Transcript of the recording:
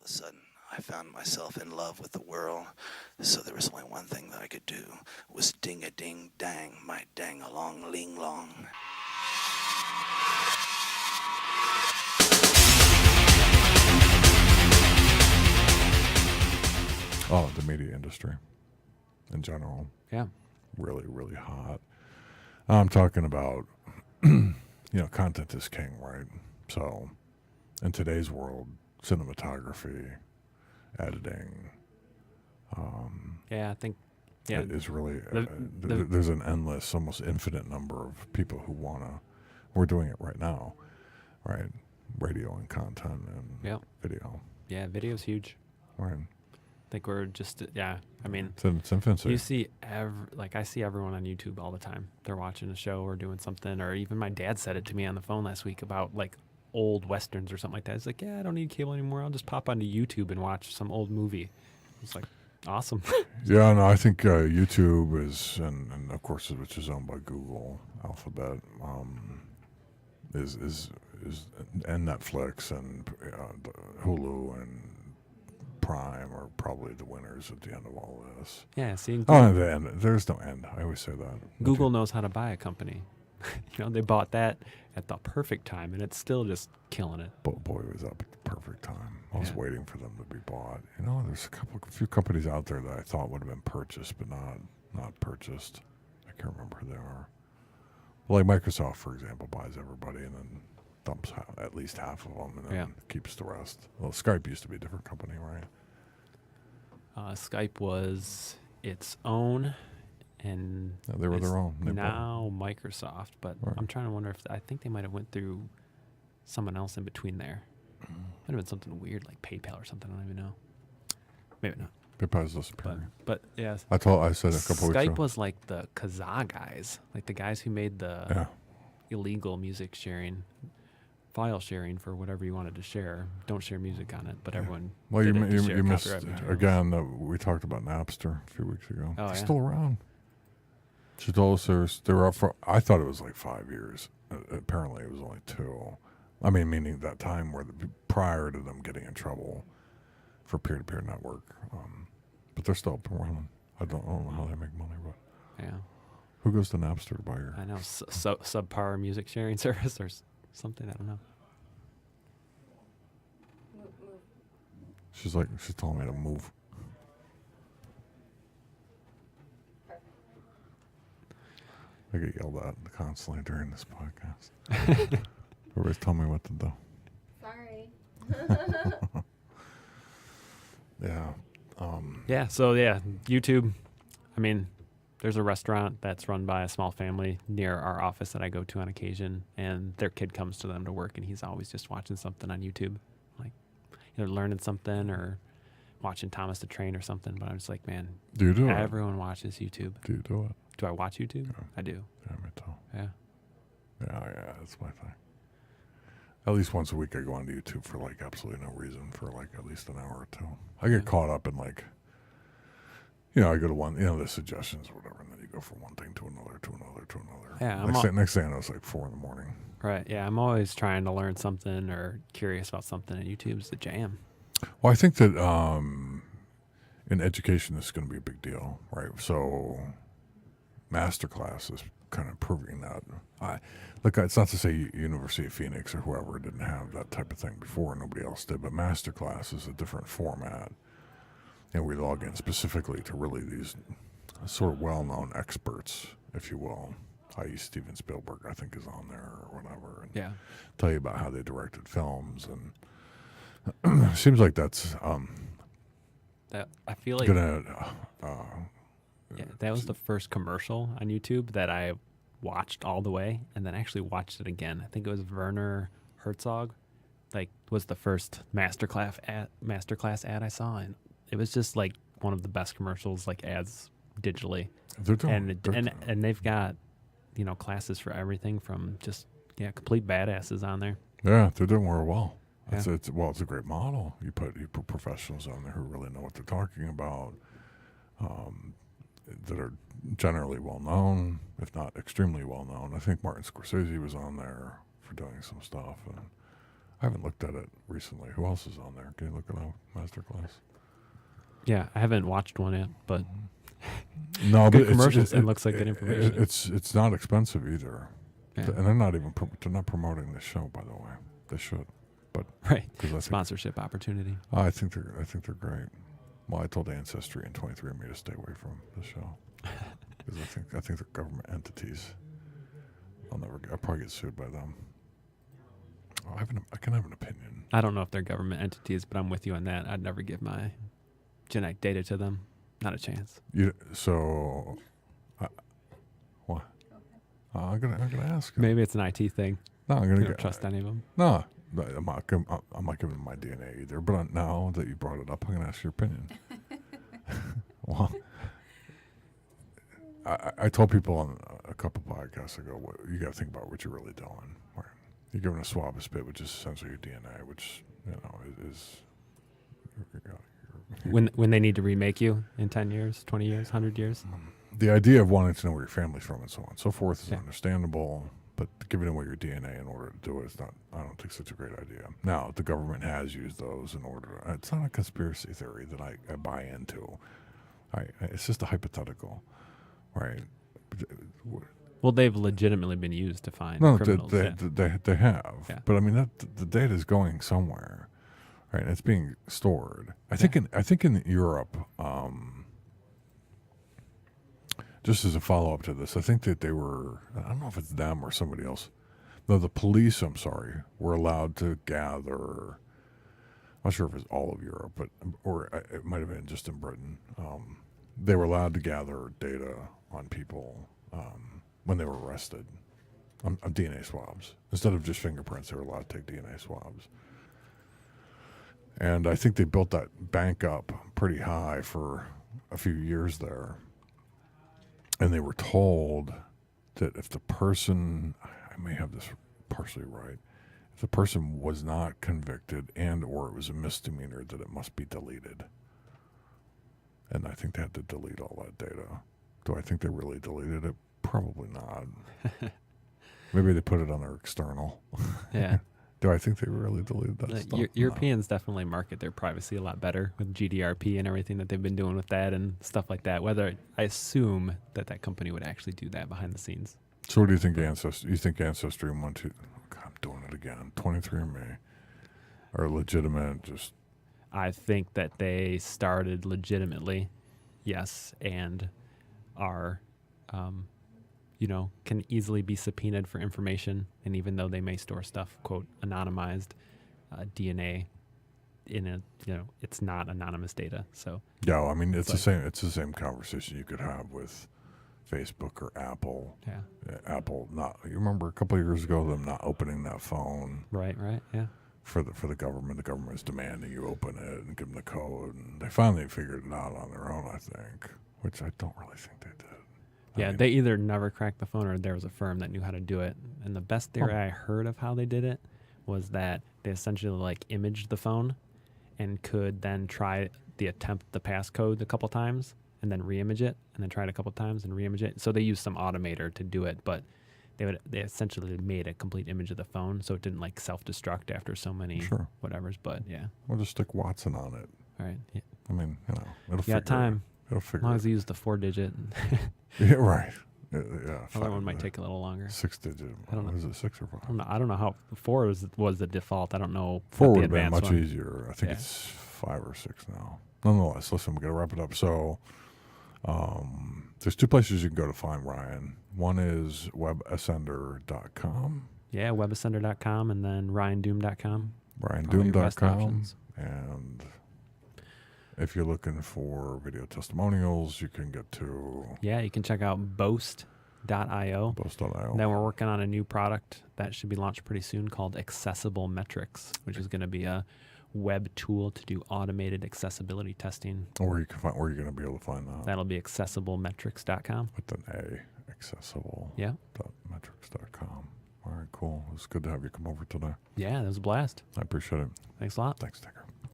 a sudden, I found myself in love with the world. So there was only one thing that I could do, was ding-a-ding-dang, my dang-along-ling-long. Oh, the media industry in general. Yeah. Really, really hot. I'm talking about, content is king, right? So, in today's world, cinematography, editing, Yeah, I think. Yeah, is really the- there's an endless, almost infinite number of people who we're doing it right now, right? Radio and content and yeah, video, yeah. Video's huge. right? I think we're just I mean, It's in its infancy. you see I see everyone on YouTube all the time. They're watching a show or doing something, or even my dad said it to me on the phone last week about like old westerns or something like that. He's like, yeah, I don't need cable anymore. I'll just pop onto YouTube and watch some old movie. It's like awesome. Yeah, no, I think YouTube is, and of course, which is owned by Google, Alphabet, is and Netflix and Hulu and Prime are probably the winners at the end of all this. Yeah, see, Oh, the end. There's no end. I always say that. Google knows how to buy a company. They bought that at the perfect time, and it's still just killing it. Boy, it was up at the perfect time. I was Yeah. waiting for them to be bought. There's a few companies out there that I thought would have been purchased, but not purchased. I can't remember who they are. Like Microsoft, for example, buys everybody and then dumps at least half of them and then keeps the rest. Well, Skype used to be a different company, right? Skype was its own, and Yeah, they were it's their own. They now Microsoft. But Right. I'm trying to wonder if I think they might have went through someone else in between there. Might have been something weird like PayPal or something. I don't even know. Maybe not. PayPal's disappearing. But yeah, I said a couple weeks Skype ago. was like the Kazaa guys, like the guys who made the illegal music sharing, file sharing for whatever you wanted to share. Don't share music on it, but everyone. Well, you did it to share missed copyright materials. again. We talked about Napster a few weeks ago. Oh, It's yeah. still around. She told us they were up for. I thought it was like 5 years. Apparently, it was only 2. I mean, meaning that time where prior to them getting in trouble for peer-to-peer network. But they're still up and running. I don't know how they make money, but Yeah, who goes to Napster to buy your? I know subpar music sharing service or something. I don't know. She's telling me to move. I get yelled at constantly during this podcast. Everybody's telling me what to do. Sorry. Yeah. Yeah, so yeah, YouTube. I mean, there's a restaurant that's run by a small family near our office that I go to on occasion, and their kid comes to them to work, and he's always just watching something on YouTube, like either learning something or watching Thomas the Train or something. But I'm just like, man, Do you do it? everyone watches YouTube. Do you do it? Do I watch YouTube? Yeah. I do. Yeah, me too. Yeah. Yeah, that's my thing. At least once a week I go onto YouTube for like absolutely no reason for like at least an hour or two. I get caught up in like, I go to one, the suggestions or whatever, and then you go from one thing to another, to another, to another. Yeah, Next thing I know, it's like 4 a.m. Right. Yeah, I'm always trying to learn something or curious about something, and YouTube's the jam. Well, I think that in education this is going to be a big deal, right? So masterclass is kind of proving that. Look, it's not to say University of Phoenix or whoever didn't have that type of thing before, nobody else did, but masterclass is a different format. And we log in specifically to really these sort of well-known experts, if you will, i.e. Steven Spielberg, I think, is on there or whatever, and tell you about how they directed films. And it seems like that's That I feel like gonna. that was the first commercial on YouTube that I watched all the way, and then actually watched it again. I think it was Werner Herzog, was the first masterclass ad I saw, and it was just like one of the best commercials, like ads digitally. And they've got classes for everything from just complete badasses on there. Yeah, they're doing very well. Yeah. It's a great model. You put professionals on there who really know what they're talking about, that are generally well known, if not extremely well known. I think Martin Scorsese was on there for doing some stuff, and I haven't looked at it recently. Who else is on there? Can you look it up? Masterclass. Yeah, I haven't watched one yet, but No, good but commercials and looks like good information. It's not expensive either, Yeah. and they're not even they're not promoting this show. By the way, they should. But Right. 'cause I think, Sponsorship opportunity. I think they're great. Well, I told Ancestry and 23andMe to stay away from the show because I think they're government entities. I'll probably get sued by them. I can have an opinion. I don't know if they're government entities, but I'm with you on that. I'd never give my genetic data to them. Not a chance. What? I'm gonna ask. Him. Maybe it's an IT thing. No, I'm You gonna don't trust any of them. No, I'm not giving them my DNA either. But now that you brought it up, I'm gonna ask your opinion. Well, I told people on a couple podcasts ago, you got to think about what you're really doing. Where you're giving a swab a spit, which is essentially your DNA, which is. When they need to remake you in 10 years, 20 years, 100 years. The idea of wanting to know where your family's from and so on and so forth is Yeah. understandable, but giving away your DNA in order to do it is not, I don't think, such a great idea. Now, the government has used those in order. It's not a conspiracy theory that I buy into. It's just a hypothetical, right? Well, they've legitimately been used to find No, criminals. they have. Yeah. But I mean, the data is going somewhere, right? It's being stored. I think in Europe, just as a follow up to this, I think that they were. I don't know if it's them or somebody else. No, the police. I'm sorry, were allowed to gather. I'm not sure if it's all of Europe, or it might have been just in Britain. They were allowed to gather data on people when they were arrested on DNA swabs. Instead of just fingerprints, they were allowed to take DNA swabs. And I think they built that bank up pretty high for a few years there. And they were told that if the person, I may have this partially right, if the person was not convicted and or it was a misdemeanor, that it must be deleted. And I think they had to delete all that data. Do I think they really deleted it? Probably not. Maybe they put it on their external. Yeah. Do I think they really deleted that stuff? Europeans definitely market their privacy a lot better with GDRP and everything that they've been doing with that and stuff like that. Whether I assume that company would actually do that behind the scenes. So what do you think Ancestry? You think Ancestry and God, I'm doing it again. 23andMe are legitimate? Just I think that they started legitimately, yes, and are, can easily be subpoenaed for information. And even though they may store stuff, quote, anonymized DNA in a, it's not anonymous data. So yeah, I mean, it's the same. It's the same conversation you could have with Facebook or Apple. Yeah. Apple not. You remember a couple of years ago them not opening that phone. Right. Yeah. For the government. The government is demanding you open it and give them the code. And they finally figured it out on their own, I think, which I don't really think they did. Yeah, they either never cracked the phone or there was a firm that knew how to do it. And the best theory I heard of how they did it was that they essentially imaged the phone and could then try the passcode a couple times and then reimage it and then try it a couple times and reimage it. So they used some automator to do it, but they essentially made a complete image of the phone so it didn't self-destruct after so many whatevers. But yeah. We'll just stick Watson on it. All right. Yeah. I mean, it'll figure time. It'll figure as long as you use the 4-digit. Yeah, right. Yeah. Other one might take a little longer. 6-digit. I don't know. Is it 6 or 5? I don't know how 4 was the default. I don't know. 4 would have been much easier. I think it's 5 or 6 now. Nonetheless, listen, we got to wrap it up. So, there's 2 places you can go to find Ryan. One is webascender.com. Yeah, webascender.com and then ryandoom.com. ryandoom.com. And if you're looking for video testimonials, you can get to... Yeah, you can check out boast.io. Boast.io. Then we're working on a new product that should be launched pretty soon called Accessible Metrics, which is going to be a web tool to do automated accessibility testing. Where you can find, where you're going to be able to find that. That'll be accessiblemetrics.com. With an A, accessible. Yeah. .metrics.com. All right, cool. It was good to have you come over today. Yeah, that was a blast. I appreciate it. Thanks a lot. Thanks, Ticker.